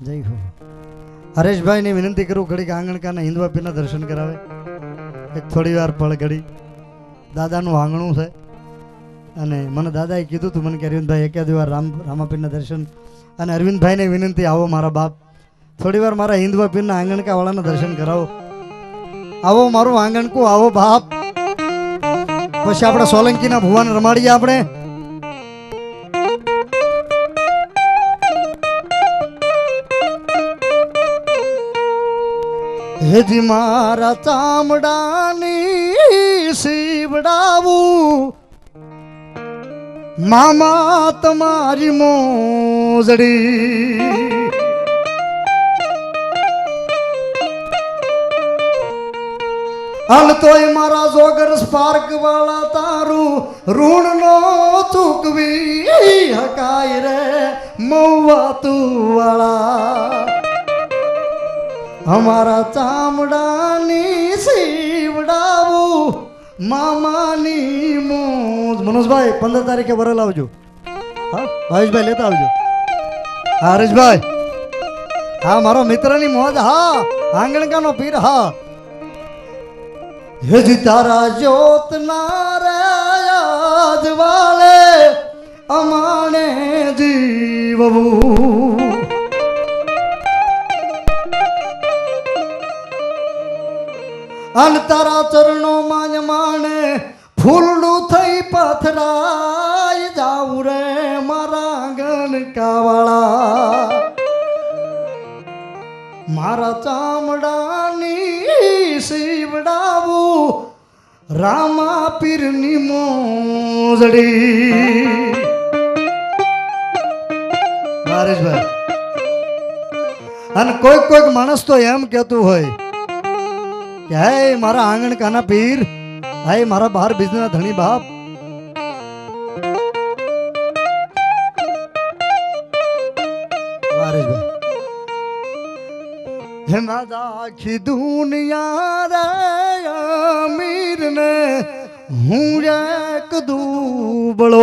જય હો હરેશભાઈ ને વિનંતી કરું ઘડીક આંગણ કાના હિન્દવા પીરના દર્શન કરાવે એક થોડી વાર પળ ઘડી દાદાનું આંગણું છે અને મને દાદાએ કીધું હતું મને કે અરવિંદભાઈ એકાદ વાર રામાપીરના દર્શન અને અરવિંદભાઈને વિનંતી આવો મારા બાપ થોડી વાર મારા હિન્દવા પીરના આંગણકા વાળાના દર્શન કરાવો આવો મારું આંગણકું આવો બાપ પછી આપણે સોલંકીના ભુવાને રમાડીએ આપણે હેજી મારા ચામડાની સીવડાવું મામા તમારી મોજડી હાલ તોય મારા જોગર સ્પાર્ક વાળા તારું ઋણ નો ચૂકવી હકાય રે મૌવા તું વાળા અમારા ચામડાની સીવડાવું મામાની મોજ મનોજભાઈ 15 તારીખે વરલ આવજો હા ભાવેશભાઈ લેતા આવજો હા હરેશભાઈ હા મારો મિત્રની મોજ હા આંગણકાનો પીર હા હેજી તારા જ્યોત નારાજ વાલે અમાણે જીવવું અન તારા ચરણો માં માને ફૂલડું થઈ પથરાય જાવું રે મારા ગણકાવાળા મારા ચામડાની સીવડાવું રામા પીરની મોજડી હરેશભાઈ અને કોઈક માણસ તો એમ કહેતું હોય કે હે મારા આંગણ કાના પીર હે મારા બહાર બિઝનેસ ધણી બાપ હે મારા આખી દુનિયા રે અમીર ને હું એક દુબળો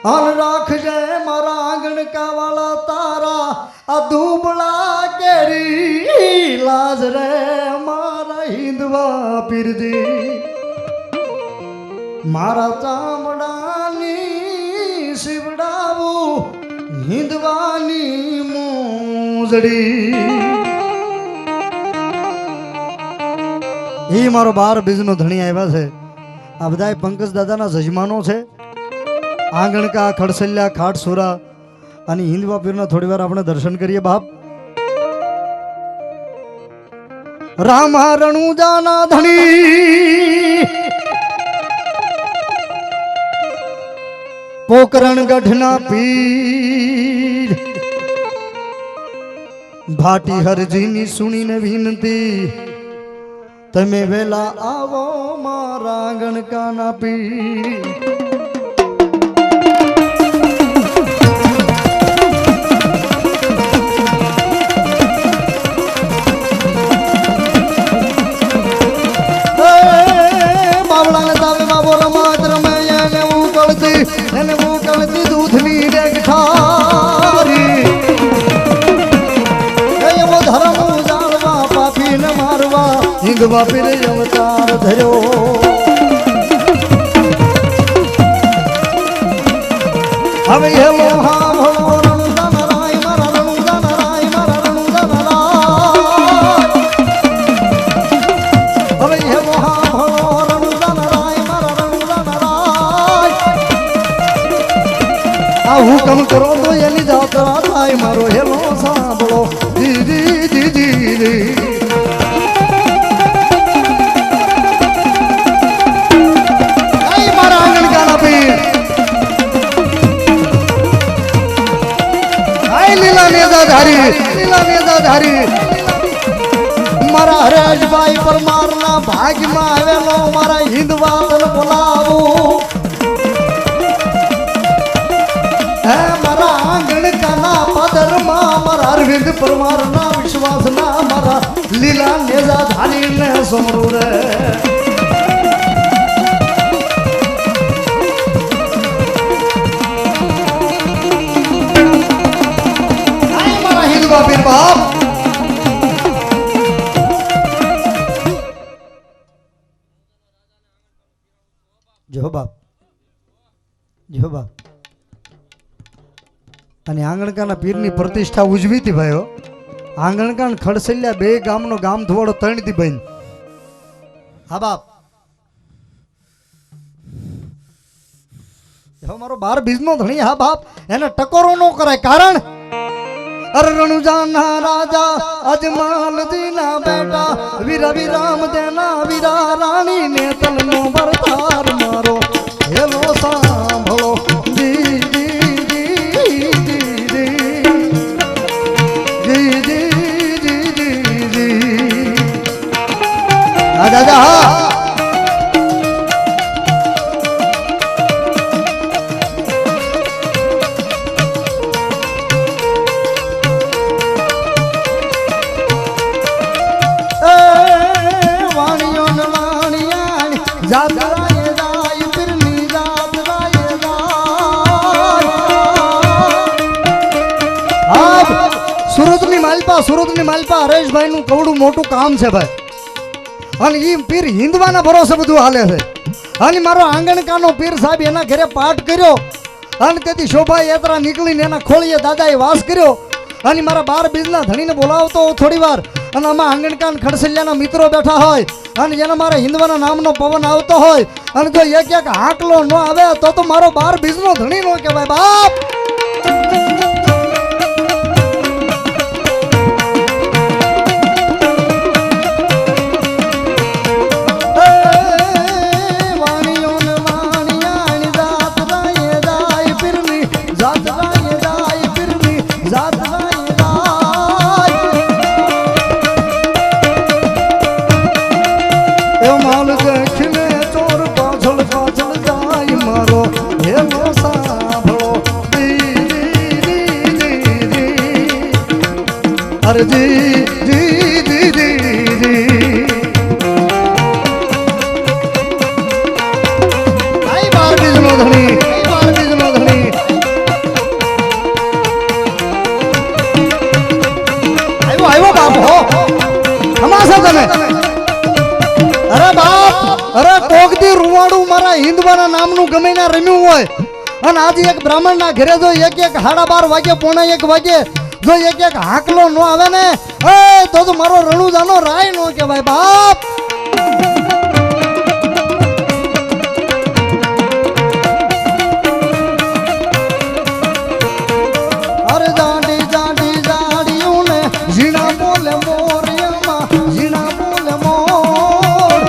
અન રાખજે મારા આંગણકા વાળા તારા આ દુબળા કેરી લાજ રે મારા હિન્દવા પીરજી મારા ચામડાની શિવડાવું હિન્દવાની મોજડી એ મારો 12 બીજનો ધણી આવ્યા છે આ બધા પંકજ દાદાના જજમાનો છે આંગણકા ખડસલ્યા ખાટસુરા અને હિન્દવા પીરના થોડી વાર આપણે દર્શન કરીએ બાપ રામા રણુજાના ધણી પોકરણ ગઢના પીર ભાટી હરજીની સુણીને વિનંતી તમે વેલા આવો મારા આંગણકાના પીર એને મોકલતી દૂધની ડેગઠારી એવો ધર્મ જાળવા પાપીને મારવા હિંદવા પીરે અવતાર ધર્યો હવે હેલો હા ભણો રણુદાન રાય મારા રણુદાન રાય મારા રણુદાન રાય હવે હેલો હા ભણો રણુદાન રાય મારા રણુદાન રાય આ હુકમ કરો તો એની જાત્રા થાય મારો હેલો સાંભળો દીદી દીદી મારા આંગણ કાના પીર લીલા નેજાધારી મારા હરેશભાઈ પરમારના ભાગમાં આવેલો મારા હિન્દવાદન બોલાવું હે મારા આંગણ કાના પદરમાં મારા અરવિંદ પરમારના વિશ્વાસના મારા લીલા નેજાધારીને સમરું રે જો બાપ અને આંગણકાના પીરની પ્રતિષ્ઠા ઉજવી હતી ભાઈઓ. આંગણકાન ખડસલિયા બે ગામનો ગામ ધોવાડો તણથી બન. હા બાપ જો મારો 12 બીજનો ધણી. હા બાપ એને ટકોરો ન કરાય કારણ રણુજાના રાજા અજમાલજીના બેટા વીરા વિરામ તેના વીરા રાણી ને તલનો વરતાર મારો હેલો સાંભળો જી જી જી જી જી જી દાદા હા સુરતની માલપા હરેશભાઈ નું કવડું મોટું કામ છે ભાઈ. અને ઈ પીર હિન્દવાના ભરોસે બધું હાલે છે. અને મારો આંગણકાનો પીર સાહેબ એના ઘરે પાઠ કર્યો અને તેથી શોભા યાત્રા નીકળીને એના ખોળીએ દાદાએ વાસ કર્યો. અને મારા 12 બીજના ધણીને બોલાવતો થોડી વાર અને આમાં આંગણકાન ખડસલિયાના મિત્રો બેઠા હોય અને જેના મારા હિન્દવાના નામનો પવન આવતો હોય અને જો એક એક હાકલો ન આવે તો મારો 12 બીજનો ધણી નો કહેવાય બાપ. જી જી જી જી આઈ 12 બીજનો ધણી, 12 બીજનો ધણી. આવ્યો બાપ હો હમાસા તમે. અરે બાપ અરે કોકદી રૂવાડું મારા હિન્દવાના નામનું ગમે ના રમ્યું હોય અને આજે એક બ્રાહ્મણના ઘરે જો એક 12:30 વાગે પોણા 1 વાગે જો એક હાકલો નો આવે ને તો મારો રણુજાનો રાય નો કહેવાય બાપ. અરે જાડી જાડી જાડિયું ને ઝીણા બોલે મોરિયામાં ઝીણા બોલે મોર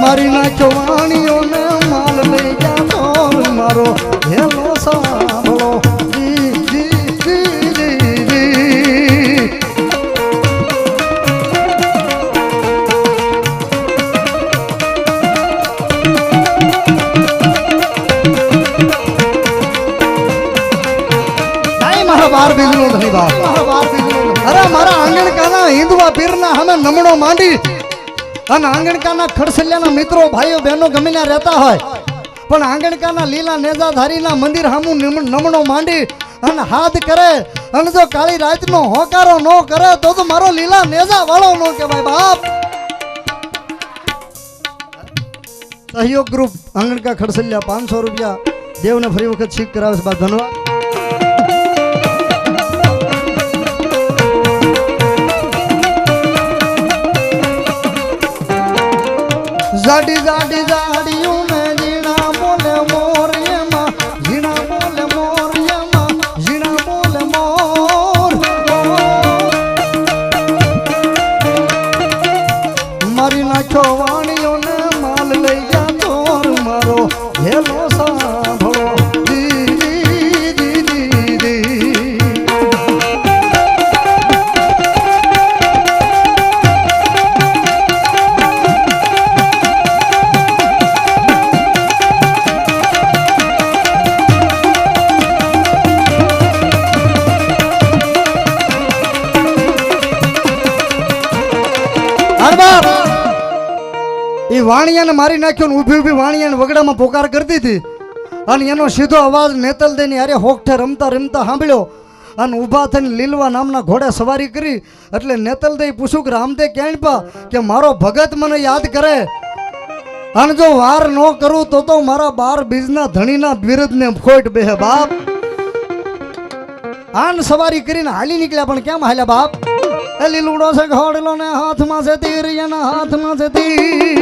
મારી નાખ્યો વાણીઓ ને માલ લઈ જાતો મારો હેલો સાંભળો જી જી જી જી. મારા 12 બીજનો ધણી બાપ. અરે મારા આંગણકાના હિન્દવા પીરના સામે નમણો માંડી અને આંગણકાના ખડસલિયાના મિત્રો ભાઈઓ બહેનો ગમે ત્યાં રહેતા હોય પણ આંગણકાના લીલા નેજાધારીના મંદિર સામું નમણો માંડી અને હાથ કરે અને જો કાળી રાતનો હોકારો ન કરે તો મારો લીલા નેજા વાળો ન કહેવાય બાપ. સહયોગ ગ્રુપ આંગણકા ખડસલિયા 500 રૂપિયા દેવને ફરી વખત શીખ કરાવે છે બાપ. ધન્યવાદ. જાડી જાડી જાડિયું ને ઝીણા બોલે મોરિયામાં ઝીણા બોલે મોરિયામાં ઝીણા બોલે મોર મારી નાખ્યો વાણીઓ ને માલ લઈ જા ચોર મારો હેલો સાંભળો જી જી જી જી જી. એ વાણિયાને મારી નાખ્યો ને ઊભી ઊભી વાણિયાને વગડામાં પોકાર કરતી હતી અને એનો સીધો અવાજ નેતલ દઈને અરે હોકઠે રમતા રમતા સાંભળ્યો અને ઊભા થઈને લીલવા નામના ઘોડે સવારી કરી એટલે નેતલ દઈ પૂછું કે રામદે ક્યાંય પા કે મારો ભગત મને યાદ કરે અને જો વાર ન કરું તો મારા 12 બીજના ધણીના વિરુદ્ધને ખોટ બેહે બાપ. આન સવારી કરીને હાલી નીકળ્યા પણ કેમ હાલ્યા બાપ? એ લીલુડો છે ઘોડલો ને હાથમાં છે તીર, એના હાથમાં છે તીર.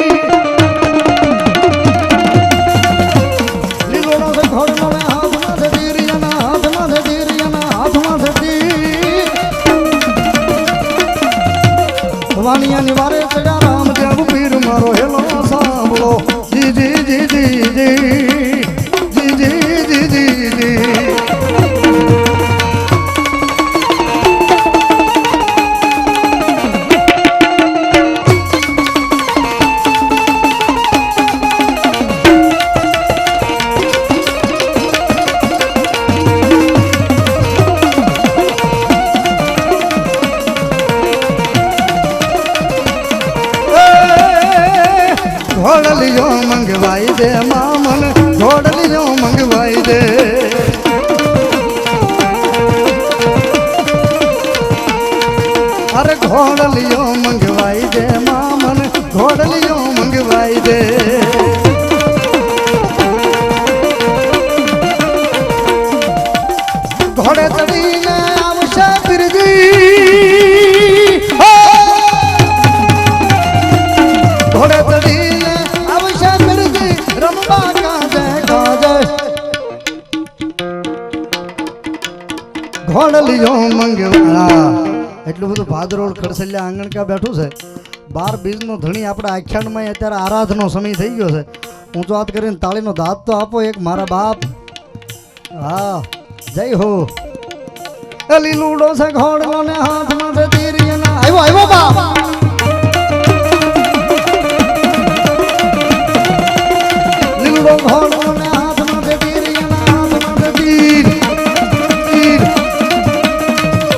લીલુડો છે ઘોડલો ને હાથમાં છે તીર, એના હાથમાં છે તીર, એના હાથમાં છે તીર. વાણિયાની વારે ચડ્યા રામદેવ પીર મારો હેલો સાંભળો. જી જી જી જી જી જી જી જી જી જી. ઘોડલીઓ મંગવાઈ દે મામન, ઘોડલીઓ મંગવાઈ દે. અરે ઘોડલીઓ મંગવાઈ દે મામન, ઘોડલીઓ મંગવાઈ દે. ઘોડે ચડીને આવશે પીરજી, ઘોડે ચડીને આવશે પીરજી, રમવા કાજે કાજે. ઘોડલીઓ મંગવાળા. એટલું બધું ભાદરોડ ખડસલિયા આંગણકા બેઠું છે. 12 બીજનો ધણી આપણા આખ્યાનમાં અત્યારે આરાધનો સમય થઈ ગયો છે. ઊંચો હાથ કરીને તાળીનો દાંત તો આપો એક મારા બાપ. હા જય હો. એ લીલુડો છે ઘોડલો ને હાથમાં છે તીર, એના આવ્યો આવ્યો બાપ. લીલુડો ઘોડલો ને હાથમાં છે તીર, એના હાથમાં છે તીર.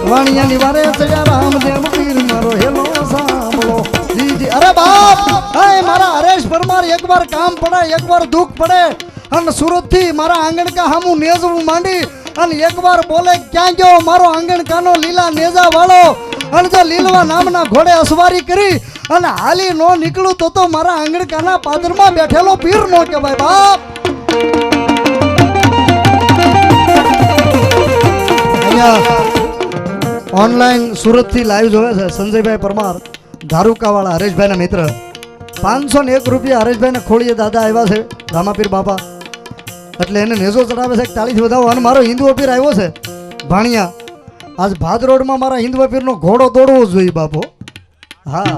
વાણિયાની વારે ચડ્યા રામદેવ પીર મારો હેલો સાંભળો. જી જી. અરે બાપ, હાય મારા હરેશ પરમાર એકવાર કામ પડે, એકવાર દુઃખ પડે અને સુરત થી મારા આંગણકા હામું નેજવું માંડી અને એકવાર બોલે ક્યાં ગયો મારો આંગણકાનો લીલા નેજા વાળો. અને જો લીલવા નામના ઘોડે અસવારી કરી અને હાલી નો નીકળું તો મારા આંગણકાના પાદરમાં બેઠેલો પીર નો કહેવાય બાપ. અહીંયા ઓનલાઈન સુરત થી લાઈવ જોવે છે સંજયભાઈ પરમાર, ધારુકા વાળા હરેશભાઈ ના મિત્ર. 501 રૂપિયા હરેશભાઈ ને ખોળીએ દાદા આવ્યા છે રામાપીર બાપા, એટલે એને નેજો ચડાવે છે. તાળીથી વધાવો. અને મારો હિન્દુ પીર આવ્યો છે ભાણિયા. આજ ભાદરોડમાં મારા હિન્દુ પીરનો ઘોડો દોડવો જોઈએ બાપો. હા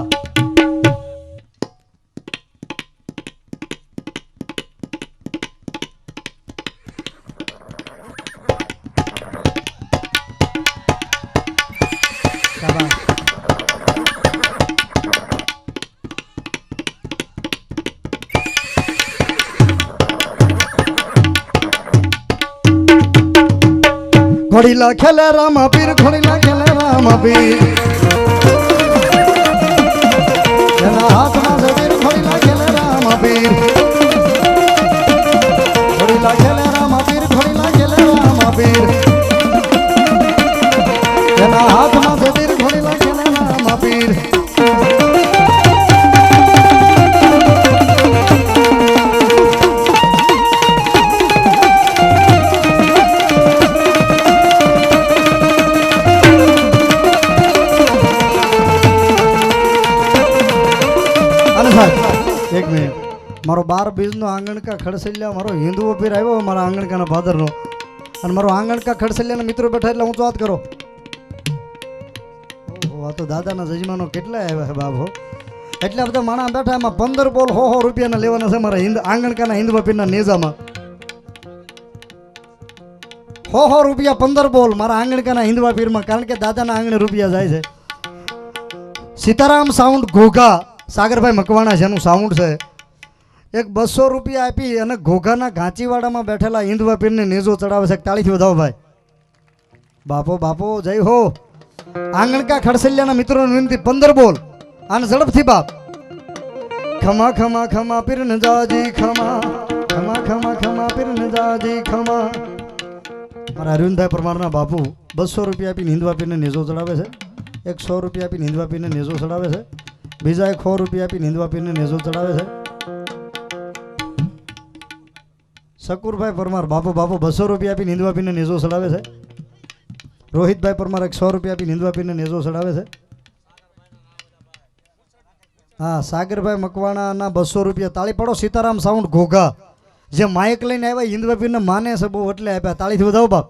ઘોડીલા ખેલે રામાપીર, ઘોડીલા ખેલે રામાપીર. એના હાથમાં છે તીર, ઘોડીલા ખેલે રામાપીર. ઘોડીલા ખેલે રામાપીર, ઘોડીલા ખેલે રામાપીર. એના હાથમાં છે તીર, ઘોડીલા ખેલે રામાપીર. એક મિનિટ. મારો 12 બીજનો આંગણકા ખડસલિયા મારો હિન્દુ પીર આવ્યો મારા આંગણકાના ફાધરનો. અને મારો આંગણકા ખડસલિયાના મિત્રો બેઠા એટલે ઊંચો હાથ કરો. ઓહો, આ તો દાદાના જજમાનો કેટલા આવ્યા છે બાબો. એટલા બધા માણા બેઠા. એમાં 15 બોલ 100 રૂપિયાના લેવાના છે મારા આંગણકાના હિન્દુ પીરના નેજામાં. 100 રૂપિયા 15 બોલ મારા આંગણકાના હિન્દુ પીરમાં, કારણ કે દાદાના આંગણે રૂપિયા જાય છે. સીતારામ સાઉન્ડ ઘોઘા સાગરભાઈ મકવાણા જેનું સાઉન્ડ છે. એક 200 રૂપિયા આપી અને ઘોઘાના ઘાંચીવાડામાં બેઠેલા હિન્દવા પીરને નેજો ચડાવે છે. તાળીથી વધાવો ભાઈ. બાપો બાપો જય હો. આંગણકા ખડસલિયાના મિત્રોને વિનંતી 15 બોલ આને ઝડપથી બાપ. ખમા ખમા ખમા પીર નજાજી ખમા, ખમા ખમા ખમા પીર નજાજી ખમા. મારા અરવિંદભાઈ પરમારના બાપુ 200 રૂપિયા આપીને હિન્દવા પીરને નેજો ચડાવે છે. 100 રૂપિયા આપીને હિન્દવા પીરને નેજો ચડાવે છે. બીજા 100 રૂપિયા આપીને હિન્દવા પીરને નેજો ચડાવે છે. શકુરભાઈ પરમાર બાપો બાપો 200 રૂપિયા આપીને હિન્દુ આપીને નેજો ચડાવે છે. રોહિતભાઈ પરમાર 100 રૂપિયા આપીને હિન્દુ આપીને નેજો ચડાવે છે. હા સાગરભાઈ મકવાણાના 200 રૂપિયા. તાળી પાડો. સીતારામ સાઉન્ડ ઘોઘા જે માઇક લઈને આવ્યા હિન્દુ આપીને માને છે બહુ એટલે આપ્યા. તાળીથી વધાવો બાપ.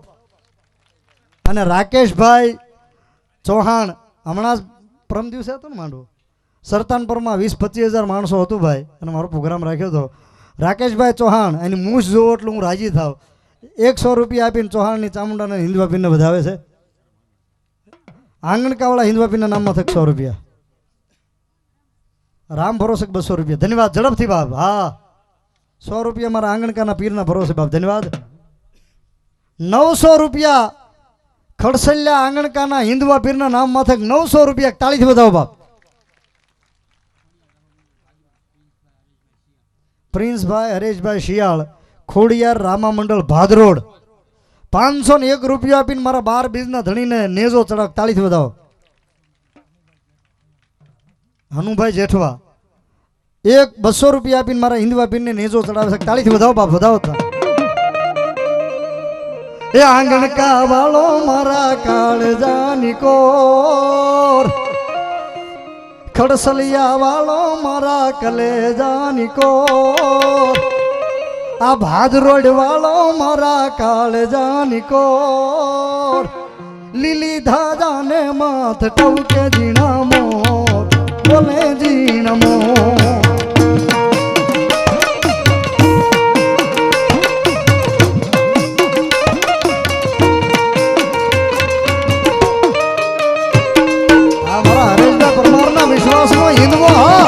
અને રાકેશભાઈ ચૌહાણ હમણાં જ પરમ દિવસે હતો ને માંડવો સરતાનપુરમાં 20-25 હજાર માણસો હતું ભાઈ અને મારો પ્રોગ્રામ રાખ્યો હતો. રાકેશભાઈ ચૌહાણ એની મૂછ જોવો એટલે હું રાજી થાવ. 100 રૂપિયા આપીને ચૌહાણની ચામુંડાને હિન્દુ આપીને વધાવે છે. આંગણકાવાળા હિન્દુ આપીના નામમાં થક 100 રૂપિયા. રામ ભરોસે 200 રૂપિયા. ધન્યવાદ ઝડપથી બાપ. હા 100 રૂપિયા મારા આંગણકાના પીરના ભરોસે બાપ. ધન્યવાદ. 900 રૂપિયા ખડસલિયા આંગણકાના હિન્દવા પીરના નામ માથે 900 રૂપિયા. તાળીથી વધાવો બાપ. પ્રિન્સભાઈ હરેશભાઈ શિયાળ ખોડિયાર રામા મંડળ ભાદરોડ 501 રૂપિયા આપીને મારા 12 બીજના ધણીને નેજો ચડાવ. તાળીથી વધાવો. હનુભાઈ જેઠવા 200 રૂપિયા આપીને મારા હિન્દવા પીરને નેજો ચડાવે છે. તાળીથી વધાવો બાપ. વધાવો. એ આંગણકા વાળો મારા કાળજાની કોર ખડસલિયા વાળો મારા કલેજાની કોર આ ભાદરોડ વાળો મારા કાળજાની કોર લીલી ધાજાને માથ ટવકે ઝીણા મોર બોલે ઝીણા મોર. વિશ્વાસમાં હિન્દવો હા.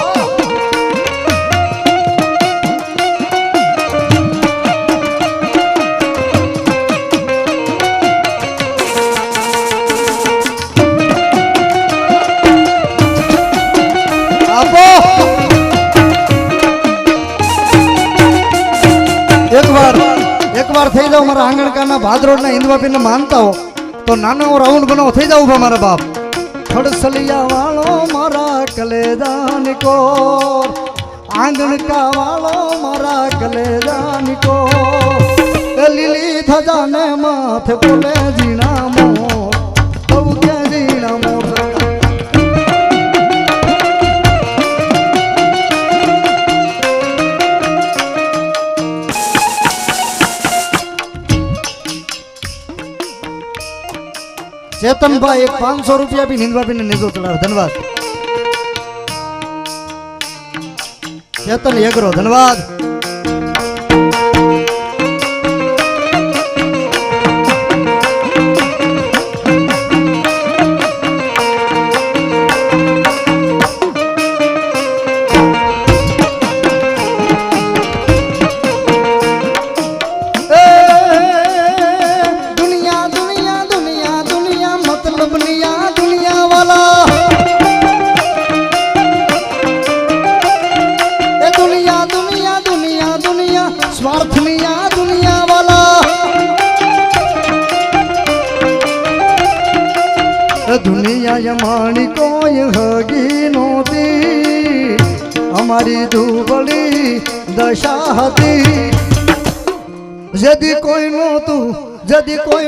આપો એકવાર થઈ જાવ મારા આંગણકાના ભાદરોડના હિન્દવા પીરને માનતા હો તો નાનો રાઉન્ડ બનાવો. થઈ જાવ મારા બાપ. ખડસલિયા વાળો મારા કલેજાની કોર આંગણકા વાળો મારા કલેજાની કોર લીલી થજાને માથે બોલે ઝીણા મોર કે ઝીણા મોર. ચેતનભાઈ 500 રૂપિયા આપીને હિન્દવા પીને નેજો ચડાવે. ધન્યવાદ. ચેતન એગ્રો. ધન્યવાદ. દુનિયા માણી કોઈ હગી નહોતી અમારી દુબળી દશા હતી. જદી કોઈ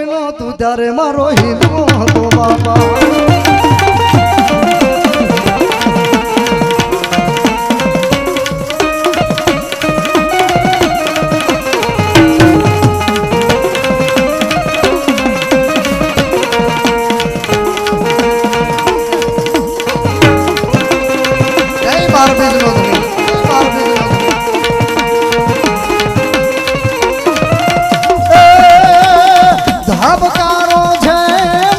નહોતું ત્યારે મારો હિન્દવો હતો બાપા. ધબકારો છે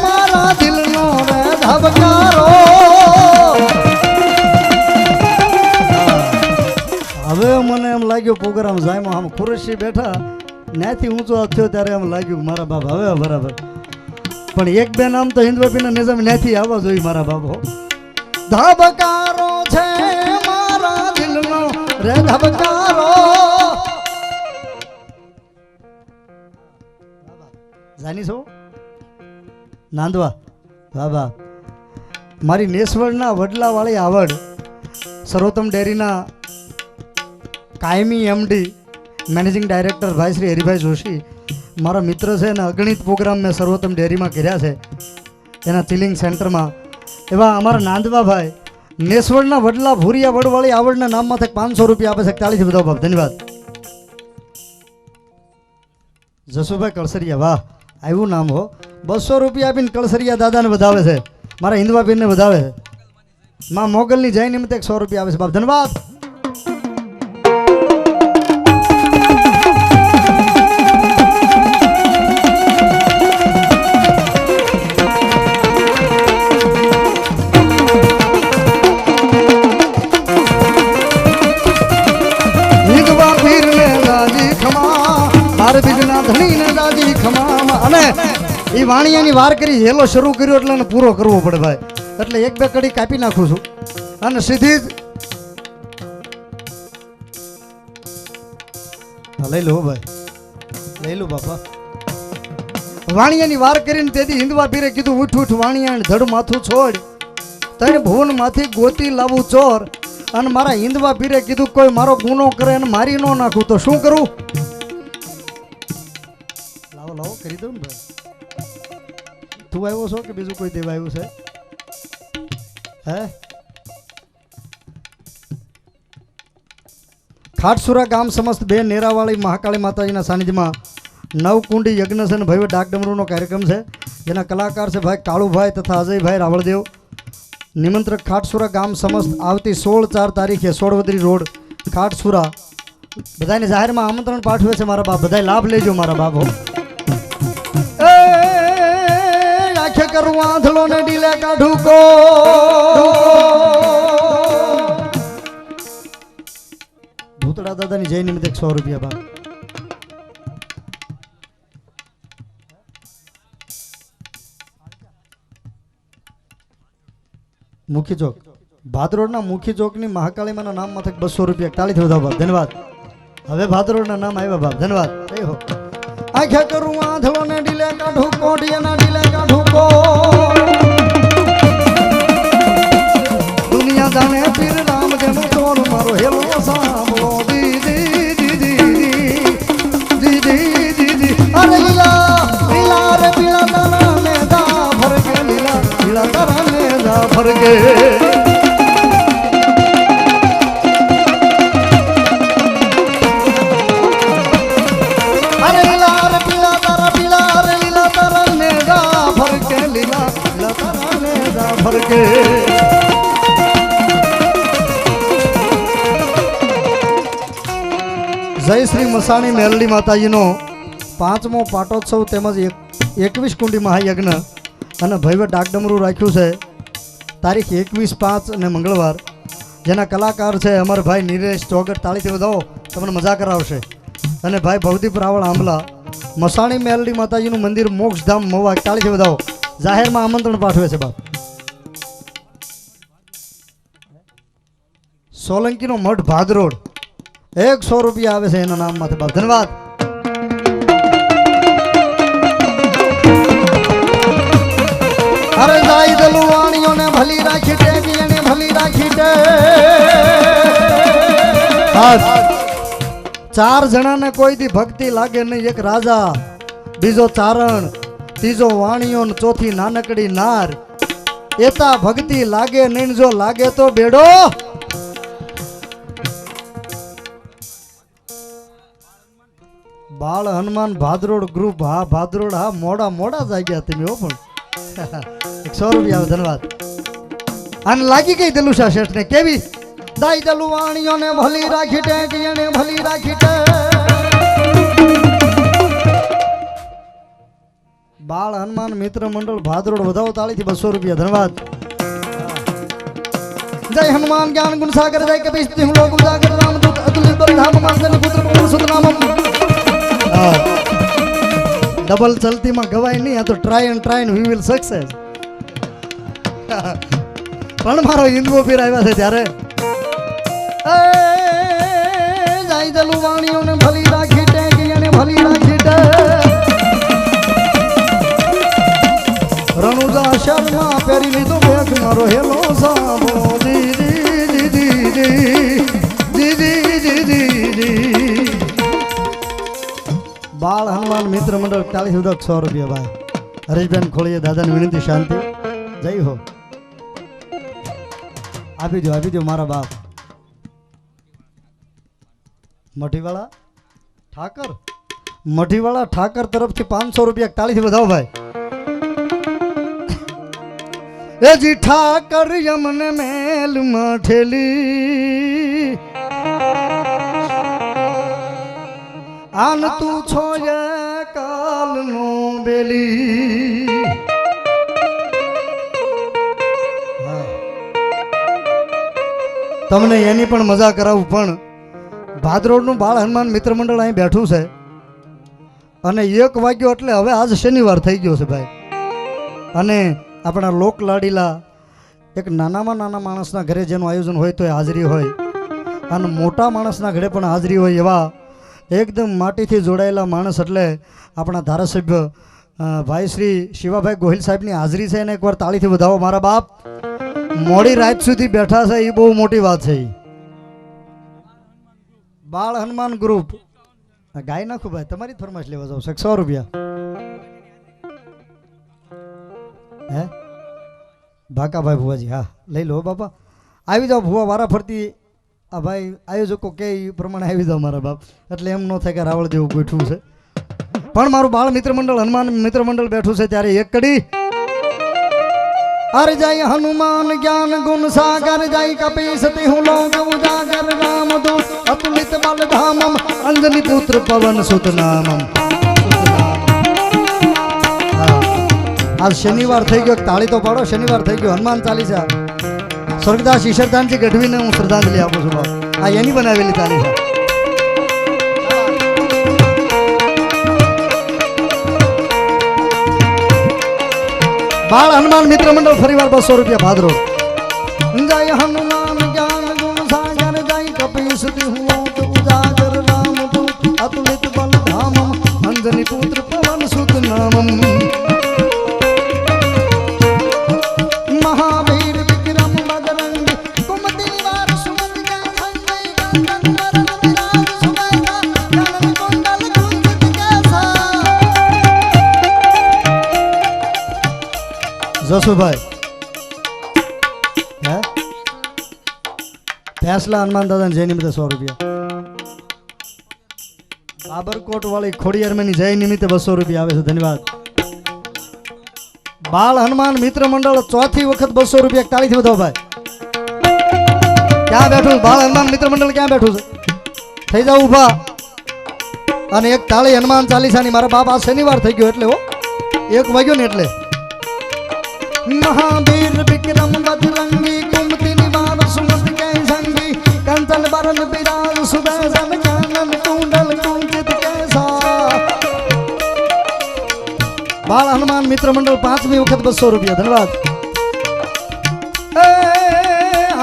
મારા દિલનો રે ધબકારો. હવે મને એમ લાગ્યું પ્રોગ્રામ જાય આમ ખુરશી બેઠા ત્યાંથી ઊંચો થયો ત્યારે એમ લાગ્યું મારા બાપ હવે બરાબર. પણ એક બે નામ તો હિન્દુ પીના નિઝામ ત્યાંથી આવવા જોઈએ મારા બાપો. ધબકારો છે મારા દિલનો રે ધબકારો. જાની છો નાંદવા બાબા. મારી નેસવડના વડલાવાળી આવડ સર્વોત્તમ ડેરીના કાયમી એમડી મેનેજિંગ ડાયરેક્ટર ભાઈ શ્રી હરિભાઈ જોશી મારા મિત્ર છે અને અગણિત પ્રોગ્રામ મેં સર્વોત્તમ ડેરીમાં કર્યા છે એના ચિલિંગ સેન્ટરમાં એવા અમારા નાંદવાભાઈ નેસવડના વડલા ભૂરિયા વડવાળી આવડના નામમાંથી 500 રૂપિયા આપે છે. તાળીથી બધા બાપ ધન્યવાદ. જસુભાઈ કળસરિયા વાહ આવ્યું નામ હો. 200 રૂપિયા આપીને કળસરિયા દાદાને વધાવે છે, મારા હિન્દવા પીરને વધાવે છે. માં મોગલની જય નિમિત્તે 100 રૂપિયા આવે છે બાપ ધન્યવાદ. અને એ વાણિયાની વાર કરી હેલો શરૂ કર્યો એટલે પૂરો કરવો પડે ભાઈ, એટલે એક બે કડી કાપી નાખું છું અને સીધી જ લઈ લો ભાઈ, લઈ લો બાપા. વાણિયાની વાર કરીને તેથી હિન્દવા પીરે કીધું ઉઠ ઉઠ વાણિયા ધડ માથું છોડ, તને ભુવન માંથી ગોતી લાવું ચોર. અને મારા હિન્દવા પીરે કીધું કોઈ મારો ગુનો કરે અને મારી ન નાખું તો શું કરું? લાવો કરી દઉં ને ભાઈ. તું આવ્યો છો કે બીજું કોઈ દેવા આવ્યું છે? હે ખાટસુરા ગામ સમસ્ત બે નેરાવાળી મહાકાળી માતાજીના સાનિધ્યમાં નવકુંડી યજ્ઞ છે અને ભવ્ય ડાક ડમરૂનો કાર્યક્રમ છે, જેના કલાકાર છે ભાઈ કાળુભાઈ તથા અજયભાઈ રાવળદેવ. નિમંત્રક ખાટસુરા ગામ સમસ્ત આવતી 16/4 તારીખે સોળવદરી રોડ ખાટસુરા. બધાને જાહેરમાં આમંત્રણ પાઠવે છે મારા બાપ, બધા લાભ લેજો મારા બાપ. આંખે કરું આંધળો ને ડીલે કાઢું કો ભૂતડા દાદાની જય નિમિત્તે 100 રૂપિયા બાપ. મુખી ચોક ભાદરોડના મુખી ચોકની મહાકાળીમાના નામ માથે 200 રૂપિયા. તાળીથી વધાવો બાપ ધન્યવાદ. હવે ભાદરોડના નામ આવ્યા બાપ ધન્યવાદ. આંખે કરું આંધળો ને ડીલે કાઢું કોઢિયાના ડીલે કાઢું કો દુનિયા જાણે પીર રામ જેનો ચોર મારો હેલો સાંભળો દીદી દીદી દીદી દીદી. અરે લીલા લીલા રે પીળા તારા ને દા ફરકે, લીલા પીળા તારા ને દા ફરકે. જય શ્રી મસાણી મેલડી માતાજીનો 5મો પાટોત્સવ તેમજ 21 કુંડી મહાયજ્ઞ અને ભવ્ય ડાકડમરું રાખ્યું છે તારીખ 21/5 અને મંગળવાર, જેના કલાકાર છે અમારા ભાઈ નિરેશ ચોગટ. તાળીથી વધાવો, તમને મજા કરાવશે. અને ભાઈ ભવદીપ રાવળ આંબલા. મસાણી મેલડી માતાજીનું મંદિર મોક્ષધામ મવા. તાળીથી વધાવો, જાહેરમાં આમંત્રણ પાઠવે છે બાપ. સોલંકીનો મઠ ભાદરોડ 100 રૂપિયા આવે છે એના નામ માથે બાપ ધન્યવાદ. અરે જાય દલુ વાણીઓને ભલી રાખી ટેકી એને ભલી રાખી ટે. 4 જણાને કોઈ દી ભક્તિ લાગે નહીં, એક રાજા, બીજો ચારણ, ત્રીજો વાણીઓ, ચોથી નાનકડી નાર. એતા ભક્તિ લાગે નહીં, જો લાગે તો બેડો. બાળ હનુમાન ભાદરોડ ગ્રુપ. હા ભાદરોડ, હા મોડા મોડા જાગ્યા તમે હો. પણ 100 રૂપિયા ધન્યવાદ. આને લાગી ગઈ દલુસા શેઠ ને કેવી? દાઈ દલુ વાણીઓને ભલી રાખી ટેકી એને ભલી રાખી ટે. બાળ હનુમાન મિત્ર મંડળ ભાદરોડ વધાવો. તાળીથી 200 રૂપિયા ધન્યવાદ. જય હનુમાન જ્ઞાન ગુણ સાગર જય કપીશ તિમ લોક ઉજાગર રામદૂત અતુલ્ય બલધામ માનસની પુત્ર પવન સુત નામમ. ડબલ ચલતીમાં ગવાય નહીં, આ તો try and we will success. પણ મારો હિન્દવો પીર આવ્યા છે ત્યારે જાય દલુ વાણીઓને ભલી રાખી ટેકી અને ભલી રાખી ટે. રણુજા શર્મા પહેરી લીધો બેગ મારો હેલો સાંભળો દીદી દીદી દીદી દીદી દીદી. બાળ હનુમાન મિત્ર મંડળ 41 રૂપિયા ભાઈ હરેશબેન ખોળીએ દાદાની વિનંતી શાંતિ જય હો આપી દો મારા બાપ મઠીવાળા ઠાકર તરફથી 500 રૂપિયા તાળીથી વધાવો ભાઈ એ જી ઠાકર યમને મેલ મઠેલી આન તું છો એ કાલ નો બેલી તમને એની પણ મજા કરાવું પણ ભાદરોડનું બાળ હનુમાન મિત્ર મંડળ અહીં બેઠું છે અને 1 વાગ્યો એટલે હવે આજ શનિવાર થઈ ગયો છે ભાઈ અને આપણા લોક લાડીલા એક નાનામાં નાના માણસના ઘરે જેનું આયોજન હોય તો એ હાજરી હોય અને મોટા માણસના ઘરે પણ હાજરી હોય એવા એકદમ માટીથી જોડાયેલા માણસ એટલે આપણા ધારાસભ્ય ભાઈ શ્રી શિવાભાઈ ગોહિલ સાહેબની હાજરી છે અને એકવાર તાળીથી વધાવો મારા બાપ મોડી રાત સુધી બેઠા છે એ બહુ મોટી વાત છે બાળ હનુમાન ગ્રુપ ગાય નાખું ભાઈ તમારી જ ફરમાઈશ લેવા જાવ 100 રૂપિયા હે ભાકાભાઈ ભુવાજી હા લઈ લો બાપા આવી જાઓ ભુવા વારા ફરતી આ ભાઈ આયોજકો કે એ પ્રમાણે આવી જાઓ મારા બાપ એટલે એમ ન થાય કે રાવળ જેવું ગોઠવું છે પણ મારું બાળ મિત્ર મંડળ હનુમાન મિત્ર મંડળ બેઠું છે ત્યારે એક કડી અરે જાય હનુમાન જ્ઞાન ગુણ સાગર જાય કપીસતી હું લોક ઉજાગર રામદૂત અતુલિત બલ ધામમ અંજની પુત્ર પવન સુત નામમ આજ શનિવાર થઈ ગયો તાળી તો પાડો શનિવાર થઈ ગયો હનુમાન ચાલીસા સ્વર્ગદાસ ઈશરદાનજી ગઢવીને હું શ્રદ્ધાંજલિ આપું છું બાપ આ એની બનાવેલી ચાલીસા બાળ હનુમાન મિત્ર મંડળ ફરીવાર 200 રૂપિયા ભાદરો જય હનુમાન જ્ઞાન ગુણ સાગર જય કપીસતી હું ઉજાગર રામદૂત અતુલિત બલ ધામમ અંજની પુત્ર પવન સુત નામમ મહાવીર વિક્રમ બજરંગ કુમતિ નિવાર સુમત કા સંજય કાંચન વરણ વિરાજ સુબેધા કાનન કુંડલ કુંજિત કેસા જસુભાઈ હે ફેસલા હનુમાન દાદા જય નિમિત્તે 100 રૂપિયા બાબરકોટ વાળી ખોડિયારમાંની જય નિમિત્તે 200 રૂપિયા આવે છે ધન્યવાદ બાળ હનુમાન મિત્ર મંડળ ચોથી વખત 200 રૂપિયા તાળીથી વધાવો ભાઈ ક્યાં બેઠું બાળ હનુમાન મિત્ર મંડળ ક્યાં બેઠું છે થઈ જાવ ઊભા અને એક તાળી હનુમાન ચાલીસાની મારા બાપ આ શનિવાર થઈ ગયો એટલે હો 1 વાગ્યો ને એટલે महावीर विक्रम बजरंगी कुमति निवार सुमत के संगी कंचन बरन विराज सुबेसन कानन कुंडल कुंजित कैसा बाल हनुमान मित्र मंडल 5મી વખત 200 રૂપિયા ધન્યવાદ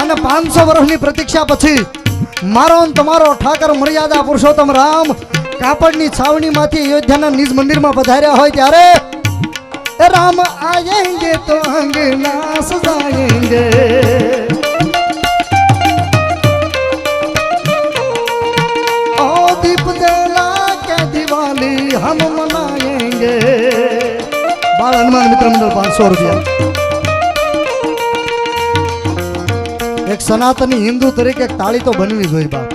અને 500 વર્ષની પ્રતીક્ષા પછી મારો અને તમારો ઠાકર મર્યાદા પુરુષોત્તમ રામ કાપડની છાવણીમાંથી અયોધ્યાના નિજ મંદિરમાં પધાર્યા હોય ત્યારે राम आएंगे तो अंगना सजाएंगे ओ दीप जला के दिवाली हम मनाएंगे बाल हनुमान मित्र मंडल 500 રૂપિયા એક સનાતની હિન્દુ તરીકે તાળી તો બનવી જોઈએ બાપ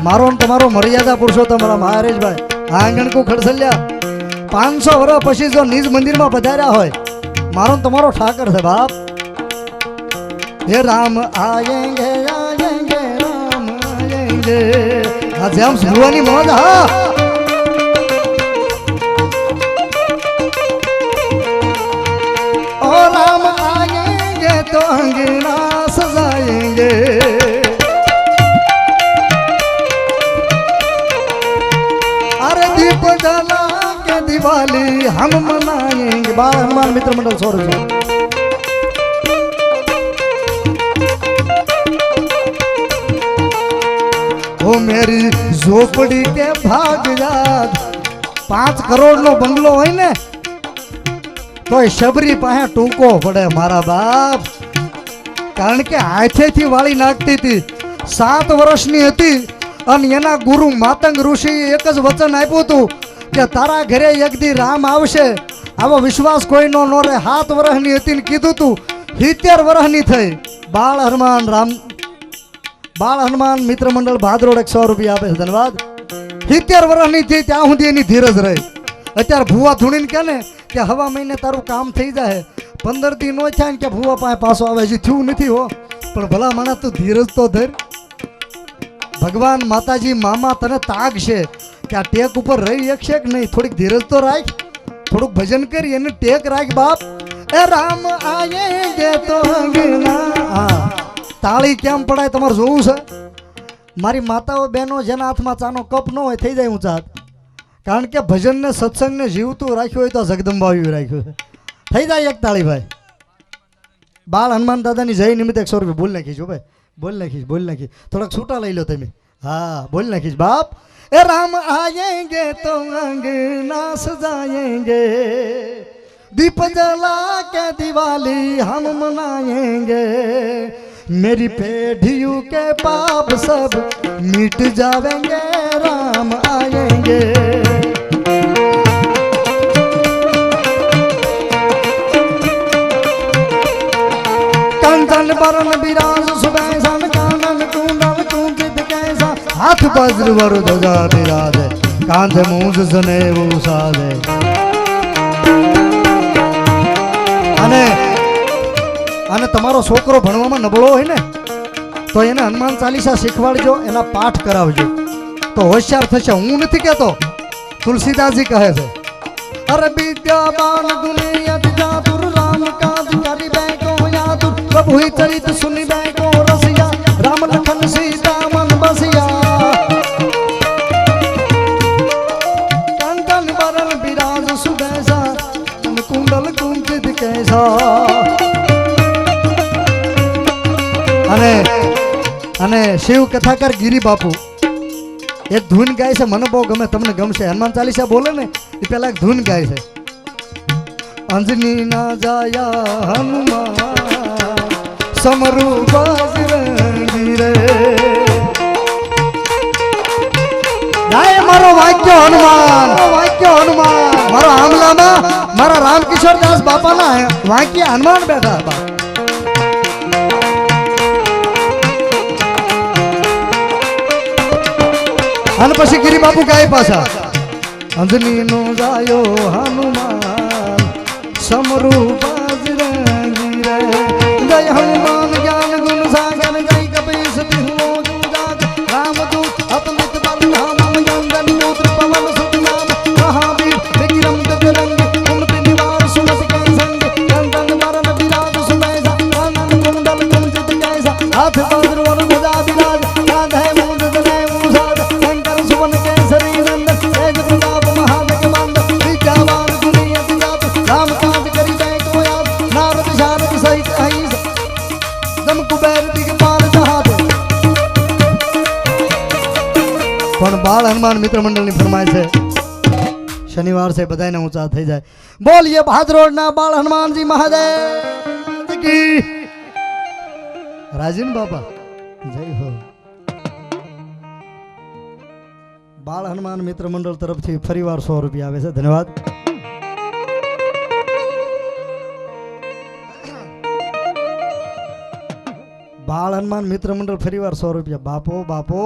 મારો ને તમારો મર્યાદા પુરુષોત્તમ રામ હરેશભાઈ આંગણ કો ખડસલ્યા 500 વર્ષ પછી જો નિજ મંદિરમાં પધાર્યા હોય મારો તમારો ઠાકર છે બાપ હે રામ આયેંગે આયેંગે રામ આયેંગે આ જેમ સુવાની મોજ હા ઓ રામ આયેંગે તો અંગના સજાયેંગે अरे दीप जला के दिवाली हम मनाएंगे बाल हनुमान मित्र मंडल 100 रुपया ओ मेरी झोपड़ी के भाग याद 5 करोड़ नो बंगलो હોય ને તો શબરી પાસે ટૂંકો પડે મારા બાપ કારણ કે હાથેથી વાળી નાખતી હતી 7 વર્ષની હતી અને એના ગુરુ માતંગ ઋષિ એક જ વચન આપ્યું હતું કે તારા ઘરે એક દી રામ આવશે. આવો વિશ્વાસ કોઈનો નો રે. 7 વર્ષની હતી ને કીધું તું 70 વર્ષની થઈ. બાળ હનુમાન મિત્ર મંડળ ભાદરોડ 100 રૂપિયા આપે છે. ધન્યવાદ. 70 વર્ષની થઈ ત્યાં સુધી એની ધીરજ રહી. અત્યારે ભૂવા ધૂણીને કે ને કે હવા મહિને તારું કામ થઈ જાય, 15 દી નો થાય ને કે ભૂવા પાસે પાછો આવે. હજી થયું નથી હો, પણ ભલા માણસ તું ધીરજ તો ધર. ભગવાન માતાજી મામા તને તાગ છે કે આ ટેક ઉપર રહી એકશે કે નહીં. થોડીક ધીરજ તો રાખ, થોડુંક ભજન કરી એને ટેક રાખ બાપ. એ રામ આયેંગે તો અંગના. તાળી કેમ પડાય તમારે જોવું છે? મારી માતાઓ બહેનો જેના હાથમાં ચાનો કપ ન હોય થઈ જાય ઊંચા હાથ. કારણ કે ભજનને સત્સંગને જીવતું રાખ્યું હોય તો જગદંબાવ્યું રાખ્યું છે. થઈ જાય એક તાળી ભાઈ. બાળ હનુમાન દાદાની જય નિમિત્તે 100 રૂપિયા બોલ નાખીશ ભાઈ. બોલ નાખીશ. થોડાક છૂટા લઈ લો તમે. હા બોલ નાખીશ બાપ. ए राम आएंगे तो अंगना सजाएंगे, दीप जला के दिवाली हम मनाएंगे, मेरी पेढ़ियों के पाप सब मिट जाएंगे, राम आएंगे। कंचन बरन विराज सुबैसन कानन कुंडल कुंचित कैसा, हाथ वज्र वरु ध्वजा विराजे, कांधे मूंज जनेऊ साजे। અને તમારો છોકરો ભણવામાં નબળો હોય ને તો એને હનુમાન ચાલીસા શીખવાડજો, એના પાઠ કરાવજો તો હોશિયાર થશે. હું નથી કહેતો, તુલસીદાસજી કહે છે, અરે વિદ્યાવાન દુનિયા જાતુર રામ કાજ કરી બેકો યાતુર, પ્રભુ ચરિત સુની બેકો રસિયા, રામ લખન સીતા મન બસિયા, કંકન બરન વિરાજ સુબૈસા, કુંડલ કુંચિત कैसा। અને શિવ કથાકાર ગિરી બાપુ એક ધૂન ગાય છે, મને બહુ ગમે, તમને ગમશે. હનુમાન ચાલીસા બોલે ને એ પેલા એક ધૂન ગાય છે, અંજની ના જાયા હનુમાન સમરુ બજરંગી રે, ગાય મારો વાક્ય હનુમાન, મારો આમલામાં મારા રામકિશોર દાસ બાપાના વાક્ય હનુમાન બેઠા બા. અને પછી ગિરી બાપુ ગાય પાછા, અંજની નો જાયો હનુમાન સમરુ બજરંગી રે, જય હનુમાન જ્ઞાન ગુણ સાગર, જય કપીશ तिहुओ जुजाग, रामदूत अतुलित बल धाम, यंगन पुत्र पवन सुत नाम, महावीर विक्रम बजरंग, कुमति निवार सुमति के संग, कंदन मरण विराज सुबैसा, कानन कुंडल कुंचित कैसा, हाथ वज्र वर ध्वजा विराज, कांधे मूंज जनेऊ साज, शंकर सुवन केसरी नंदन, तेज प्रताप महाजगवंदन, विद्यावान गुणियति जात, राम काज करि बैको यात, नारद शारद सहित अहिस, दम कुबेर दिगपाल जहात। પણ બાળ હનુમાન મિત્ર મંડળની ફરમાય છે, શનિવાર છે બધાને ઊંચા થઈ જાય. બોલીએ ભાદરોડના બાળ હનુમાનજી મહાદેવ કી. રાજન બાપા જય હો. બાળ હનુમાન મિત્ર મંડળ તરફથી ફરીવાર 100 રૂપિયા આવે છે. ધન્યવાદ. બાળ હનુમાન મિત્ર મંડળ ફરીવાર 100 રૂપિયા. બાપો